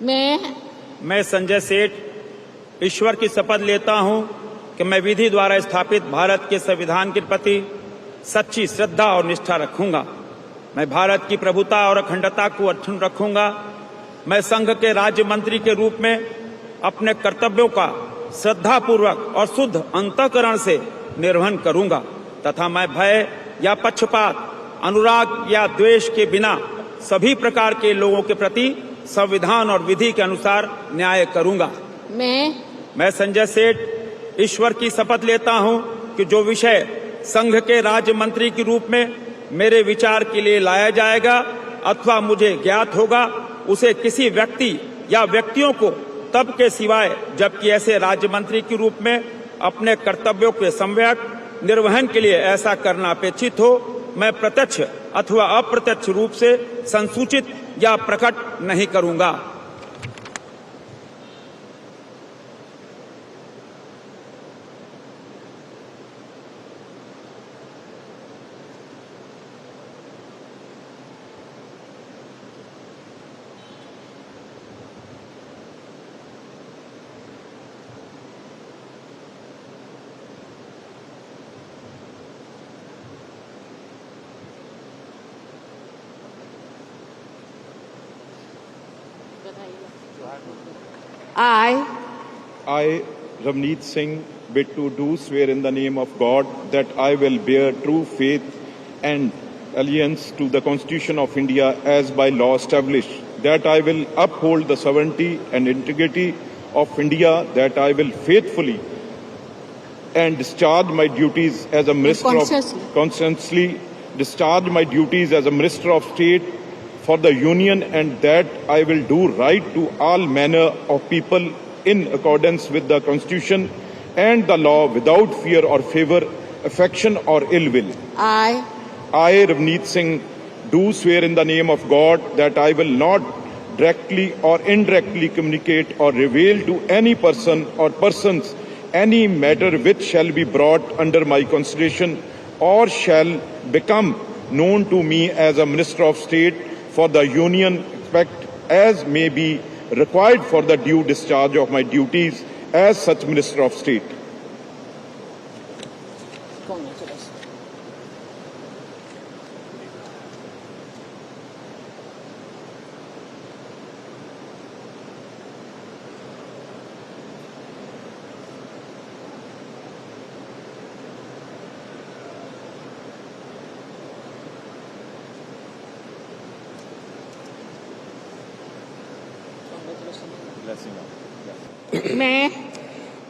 मैं संजय सेठ ईश्वर की शपथ लेता हूं कि मैं विधि द्वारा स्थापित भारत के संविधान के प्रति सच्ची श्रद्धा और निष्ठा रखूंगा। मैं भारत की प्रभुता और अखंडता को अक्षुण्ण रखूंगा। मैं संघ के राज्य मंत्री के रूप में अपने कर्तव्यों का श्रद्धापूर्वक और शुद्ध अंतःकरण से निर्वहन करूंगा तथा मैं भय या पक्षपात, अनुराग या द्वेष के बिना सभी प्रकार के लोगों के प्रति संविधान और विधि के अनुसार न्याय करूंगा। मैं संजय सेठ ईश्वर की शपथ लेता हूं कि जो विषय संघ के राज्य मंत्री के रूप में मेरे विचार के लिए लाया जाएगा अथवा मुझे ज्ञात होगा, उसे किसी व्यक्ति या व्यक्तियों को तब के सिवाय जबकि ऐसे राज्य मंत्री के रूप में अपने कर्तव्यों के सम्यक निर्वहन के लिए ऐसा करना अपेक्षित हो, मैं प्रत्यक्ष अथवा अप्रत्यक्ष रूप से संसूचित या प्रकट नहीं करूंगा। I, Ravneet Singh, bid to do swear in the name of God that I will bear true faith and allegiance to the Constitution of India as by law established, that I will uphold the sovereignty and integrity of India, that I will faithfully and discharge my duties as a Minister consciously discharge my duties as a Minister of State for the Union, and that I will do right to all manner of people in accordance with the Constitution and the law without fear or favour, affection or ill will. I, Ravneet Singh, do swear in the name of God that I will not directly or indirectly communicate or reveal to any person or persons any matter which shall be brought under my consideration or shall become known to me as a Minister of State for the Union, except as may be required for the due discharge of my duties as such Minister of State.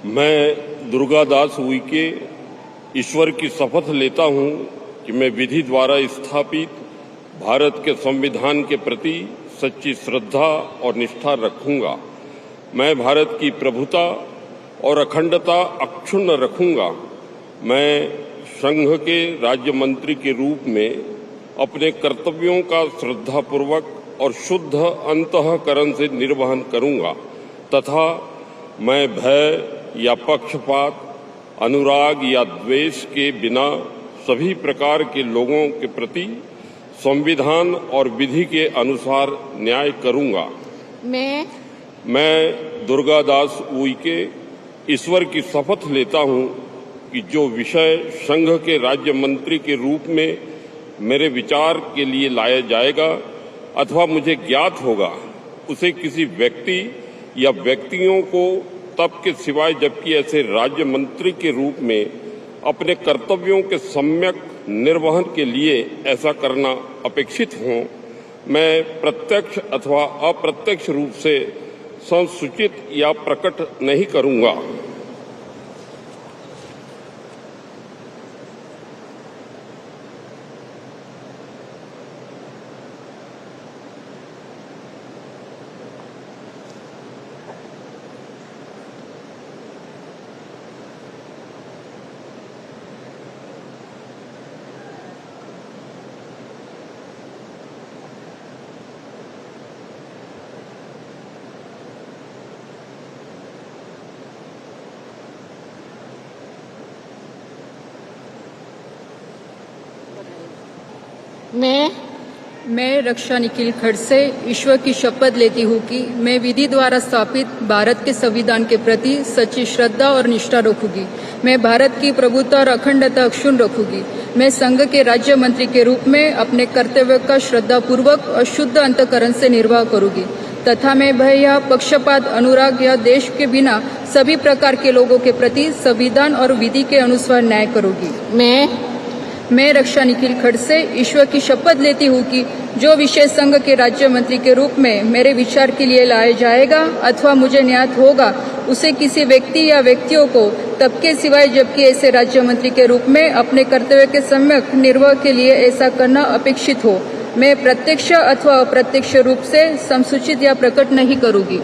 मैं दुर्गादास उइके ईश्वर की शपथ लेता हूं कि मैं विधि द्वारा स्थापित भारत के संविधान के प्रति सच्ची श्रद्धा और निष्ठा रखूंगा। मैं भारत की प्रभुता और अखंडता अक्षुण्ण रखूंगा। मैं संघ के राज्य मंत्री के रूप में अपने कर्तव्यों का श्रद्धापूर्वक और शुद्ध अंतःकरण से निर्वहन करूंगा तथा मैं भय या पक्षपात, अनुराग या द्वेष के बिना सभी प्रकार के लोगों के प्रति संविधान और विधि के अनुसार न्याय करूंगा। मैं दुर्गादास उइके ईश्वर की शपथ लेता हूं कि जो विषय संघ के राज्य मंत्री के रूप में मेरे विचार के लिए लाया जाएगा अथवा मुझे ज्ञात होगा, उसे किसी व्यक्ति या व्यक्तियों को तब के सिवाय जबकि ऐसे राज्य मंत्री के रूप में अपने कर्तव्यों के सम्यक निर्वहन के लिए ऐसा करना अपेक्षित हो, मैं प्रत्यक्ष अथवा अप्रत्यक्ष रूप से संसूचित या प्रकट नहीं करूंगा। मैं रक्षा निखिल खड़से ईश्वर की शपथ लेती हूँ कि मैं विधि द्वारा स्थापित भारत के संविधान के प्रति सच्ची श्रद्धा और निष्ठा रखूंगी। मैं भारत की प्रभुता और अखंडता अक्षुण्ण रखूंगी। मैं संघ के राज्य मंत्री के रूप में अपने कर्तव्य का श्रद्धापूर्वक और शुद्ध अंतकरण से निर्वाह करूंगी तथा मैं भय या पक्षपात, अनुराग या देश के बिना सभी प्रकार के लोगों के प्रति संविधान और विधि के अनुसार न्याय करूंगी। मैं रक्षा निखिल खड़से ईश्वर की शपथ लेती हूँ कि जो विषय संघ के राज्य मंत्री के रूप में मेरे विचार के लिए लाया जाएगा अथवा मुझे ज्ञात होगा, उसे किसी व्यक्ति या व्यक्तियों को तब के सिवाय जबकि ऐसे राज्य मंत्री के रूप में अपने कर्तव्य के सम्यक निर्वाह के लिए ऐसा करना अपेक्षित हो, मैं प्रत्यक्ष अथवा अप्रत्यक्ष रूप से संसूचित या प्रकट नहीं करूंगी।